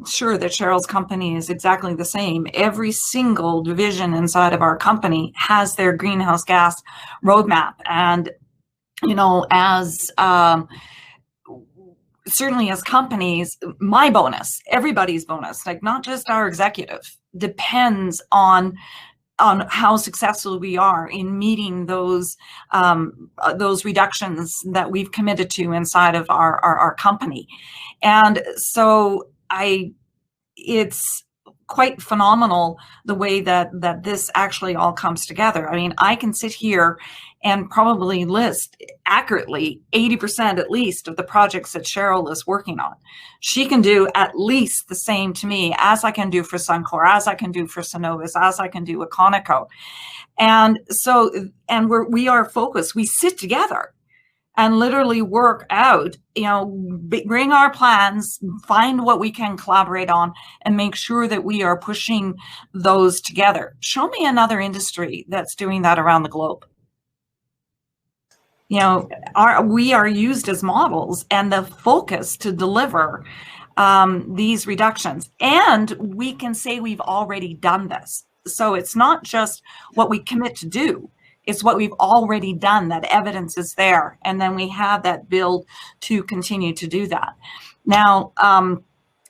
sure that Cheryl's company is exactly the same. Every single division inside of our company has their greenhouse gas roadmap, and as certainly as companies, my bonus, everybody's bonus, like not just our executive, depends on how successful we are in meeting those reductions that we've committed to inside of our company. And so it's quite phenomenal the way that this actually all comes together. I mean, I can sit here and probably list accurately 80% at least of the projects that Cheryl is working on. She can do at least the same to me as I can do for Suncor, as I can do for Cenovus, as I can do with Conoco. And so, and we are focused. We sit together and literally work out, bring our plans, find what we can collaborate on, and make sure that we are pushing those together. Show me another industry that's doing that around the globe. We are used as models and the focus to deliver these reductions. And we can say we've already done this. So it's not just what we commit to do, it's what we've already done. That evidence is there. And then we have that build to continue to do that. Now,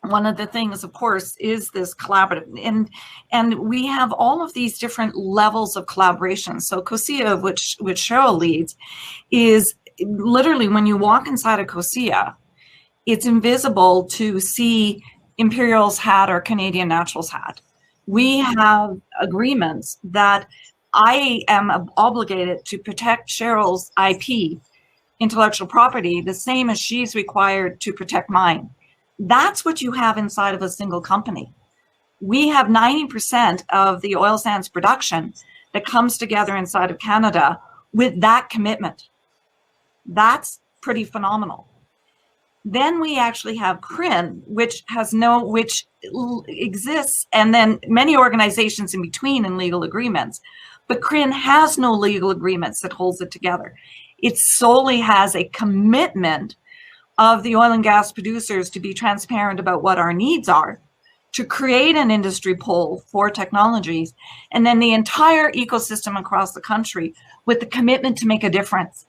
one of the things, of course, is this collaborative, and we have all of these different levels of collaboration. So COSIA, which Cheryl leads, is literally when you walk inside of COSIA, it's invisible to see Imperial's hat or Canadian Natural's hat. We have agreements that I am obligated to protect Cheryl's IP, intellectual property, the same as she's required to protect mine. That's what you have inside of a single company. We have 90% of the oil sands production that comes together inside of Canada with that commitment. That's pretty phenomenal. Then we actually have CRIN, which exists, and then many organizations in between in legal agreements. But CRIN has no legal agreements that holds it together. It solely has a commitment of the oil and gas producers to be transparent about what our needs are, to create an industry pool for technologies, and then the entire ecosystem across the country with the commitment to make a difference.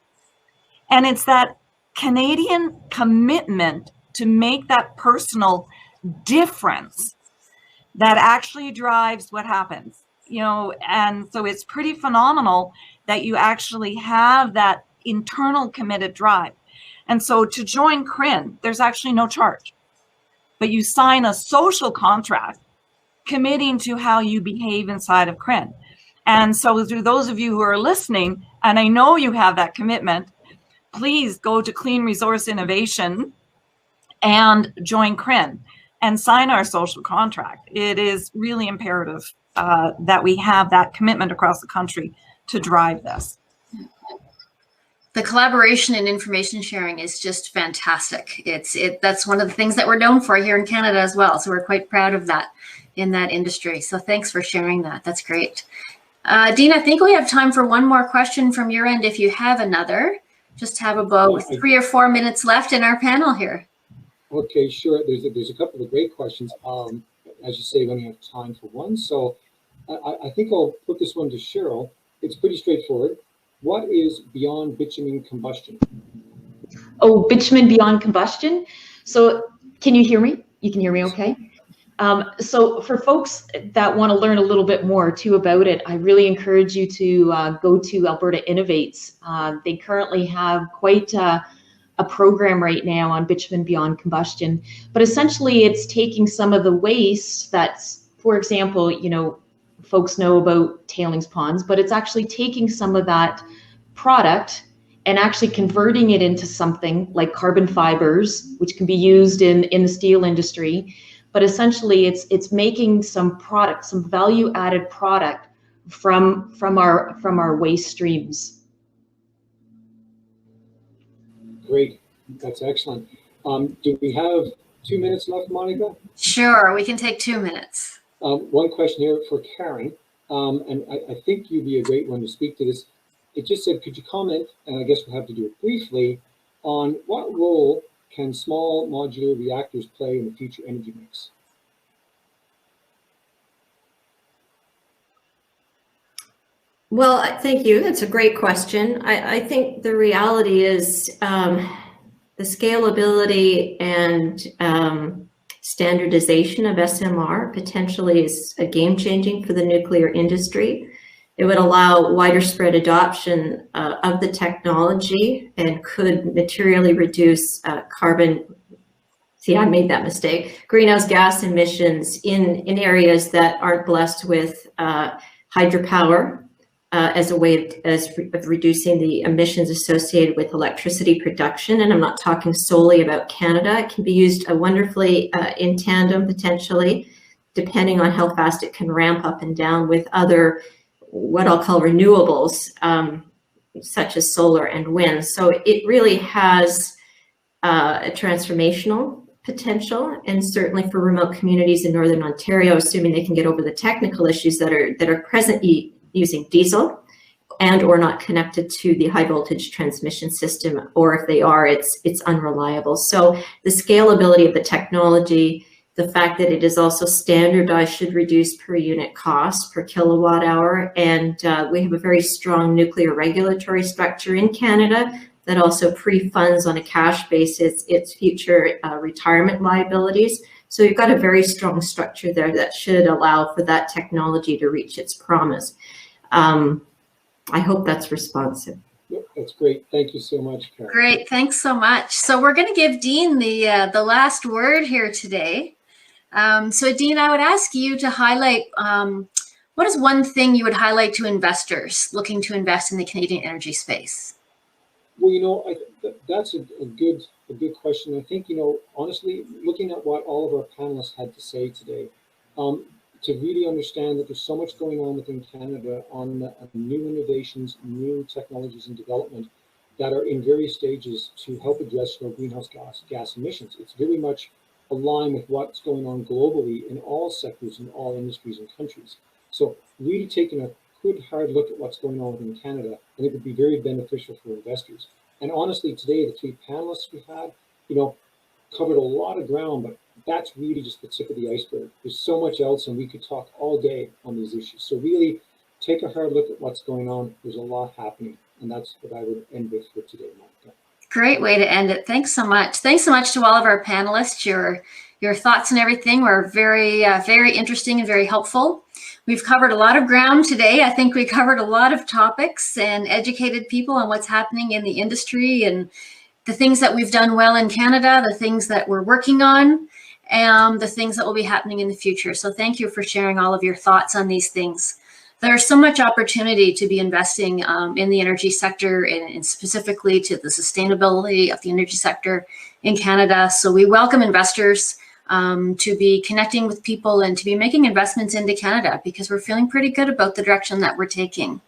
And it's that Canadian commitment to make that personal difference that actually drives what happens, you know. And so it's pretty phenomenal that you actually have that internal committed drive. And so to join CRIN, there's actually no charge, but you sign a social contract committing to how you behave inside of CRIN. And so to those of you who are listening, and I know you have that commitment, please go to Clean Resource Innovation and join CRIN and sign our social contract. It is really imperative that we have that commitment across the country to drive this. The collaboration and information sharing is just fantastic. That's one of the things that we're known for here in Canada as well. So we're quite proud of that in that industry. So thanks for sharing that. That's great. Dean, I think we have time for one more question from your end if you have another. Just have about 3 or 4 minutes left in our panel here. Okay, sure. There's a couple of great questions. As you say, we only have time for one. So I think I'll put this one to Cheryl. It's pretty straightforward. What is beyond bitumen combustion? Oh, bitumen beyond combustion. So can you hear me? You can hear me okay? So for folks that want to learn a little bit more too about it, I really encourage you to go to Alberta Innovates. They currently have quite a program right now on bitumen beyond combustion, but essentially it's taking some of the waste that's, for example, you know, folks know about tailings ponds, but it's actually taking some of that product and actually converting it into something like carbon fibers, which can be used in the steel industry. But essentially it's making some product, some value added product from our waste streams. Great, that's excellent. Do we have 2 minutes left, Monica? Sure, we can take 2 minutes. One question here for Karen, and I think you'd be a great one to speak to this. It just said, could you comment, and I guess we'll have to do it briefly, on what role can small modular reactors play in the future energy mix? Well, thank you. That's a great question. I think the reality is the scalability and standardization of SMR potentially is a game-changing for the nuclear industry. It would allow wider spread adoption of the technology and could materially reduce carbon, see, I made that mistake, greenhouse gas emissions in areas that aren't blessed with hydropower as a way of reducing the emissions associated with electricity production. And I'm not talking solely about Canada. It can be used wonderfully in tandem, potentially, depending on how fast it can ramp up and down with other, what I'll call renewables, such as solar and wind. So it really has a transformational potential, and certainly for remote communities in Northern Ontario, assuming they can get over the technical issues that are presently using diesel and or not connected to the high voltage transmission system, or if they are, it's unreliable. So the scalability of the technology, the fact that it is also standardized should reduce per unit cost per kilowatt hour. And we have a very strong nuclear regulatory structure in Canada that also pre-funds on a cash basis its future retirement liabilities. So you've got a very strong structure there that should allow for that technology to reach its promise. I hope that's responsive. Yep, that's great. Thank you so much, Karen. Great, thanks so much. So we're going to give Dean the last word here today. So Dean, I would ask you to highlight, what is one thing you would highlight to investors looking to invest in the Canadian energy space? Well, you know, that's a good question. I think, you know, honestly, looking at what all of our panelists had to say today, to really understand that there's so much going on within Canada on new innovations, new technologies and development, that are in various stages to help address greenhouse gas emissions. It's very much aligned with what's going on globally in all sectors, in all industries and countries. So really taking a good hard look at what's going on within Canada, I think would be very beneficial for investors. And honestly, today, the three panelists we had, covered a lot of ground, but that's really just the tip of the iceberg. There's so much else, and we could talk all day on these issues. So really take a hard look at what's going on. There's a lot happening, and that's what I would end with for today, Monica. Great way to end it. Thanks so much. Thanks so much to all of our panelists. Your thoughts and everything were very interesting and very helpful. We've covered a lot of ground today. I think we covered a lot of topics and educated people on what's happening in the industry and the things that we've done well in Canada, the things that we're working on, and the things that will be happening in the future. So thank you for sharing all of your thoughts on these things. There's so much opportunity to be investing in the energy sector and specifically to the sustainability of the energy sector in Canada. So we welcome investors to be connecting with people and to be making investments into Canada because we're feeling pretty good about the direction that we're taking.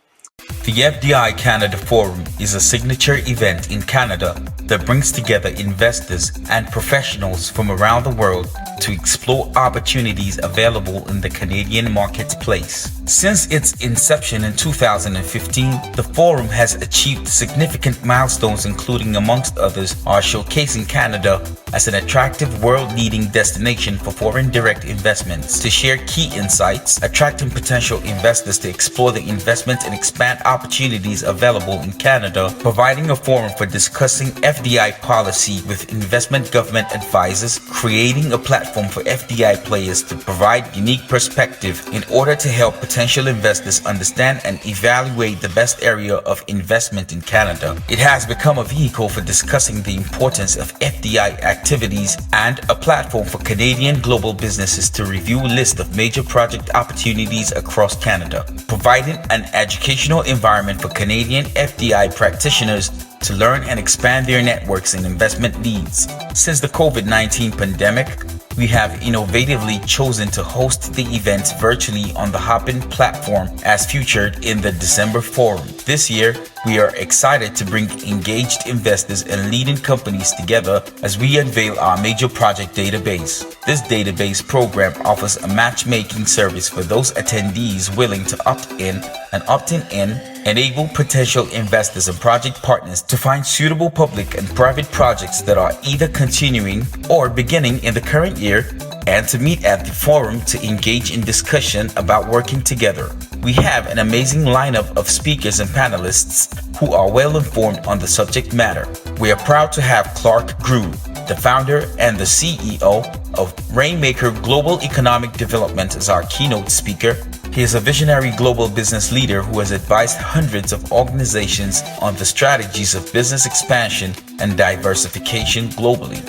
The FDI Canada Forum is a signature event in Canada that brings together investors and professionals from around the world to explore opportunities available in the Canadian marketplace. Since its inception in 2015, the forum has achieved significant milestones, including, amongst others, are showcasing Canada as an attractive world-leading destination for foreign direct investments, to share key insights, attracting potential investors to explore the investment and expand opportunities available in Canada, providing a forum for discussing FDI policy with investment government advisors, creating a platform for FDI players to provide unique perspective in order to help potential investors understand and evaluate the best area of investment in Canada. It has become a vehicle for discussing the importance of FDI activities and a platform for Canadian global businesses to review a list of major project opportunities across Canada, providing an educational environment for Canadian FDI practitioners to learn and expand their networks and investment needs. Since the COVID-19 pandemic, we have innovatively chosen to host the event virtually on the Hopin platform as featured in the December forum. This year, we are excited to bring engaged investors and leading companies together as we unveil our major project database. This database program offers a matchmaking service for those attendees willing to opt in, and opting in enable potential investors and project partners to find suitable public and private projects that are either continuing or beginning in the current year, and to meet at the forum to engage in discussion about working together. We have an amazing lineup of speakers and panelists who are well informed on the subject matter. We are proud to have Clark Grew, the founder and the CEO of Rainmaker Global Economic Development, as our keynote speaker. He is a visionary global business leader who has advised hundreds of organizations on the strategies of business expansion and diversification globally.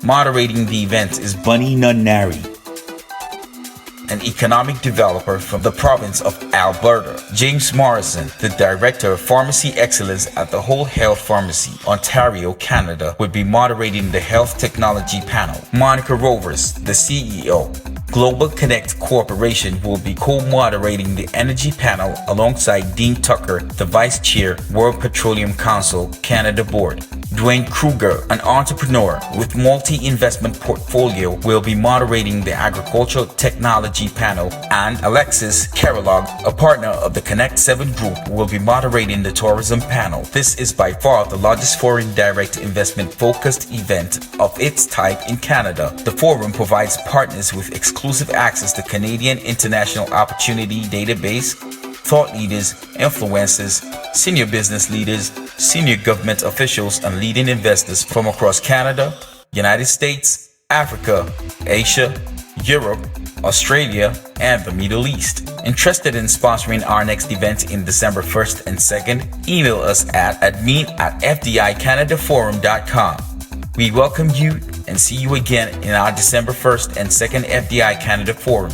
Moderating the event is Bunny Nunnari, an economic developer from the province of Alberta. James Morrison, the Director of Pharmacy Excellence at the Whole Health Pharmacy, Ontario, Canada, would be moderating the Health Technology panel. Monica Rovers, the CEO, Global Connect Corporation, will be co-moderating the Energy panel alongside Dean Tucker, the Vice Chair, World Petroleum Council, Canada Board. Dwayne Kruger, an entrepreneur with multi-investment portfolio, will be moderating the Agricultural Technology panel, and Alexis Carolog, a partner of the Connect 7 Group, will be moderating the Tourism panel. This is by far the largest foreign direct investment focused event of its type in Canada. The forum provides partners with exclusive access to Canadian International Opportunity Database, thought leaders, influencers, senior business leaders, senior government officials, and leading investors from across Canada, United States, Africa, Asia, Europe, Australia, and the Middle East. Interested in sponsoring our next event in December 1st and 2nd? Email us at admin@fdicanadaforum.com. We welcome you and see you again in our December 1st and 2nd FDI Canada Forum.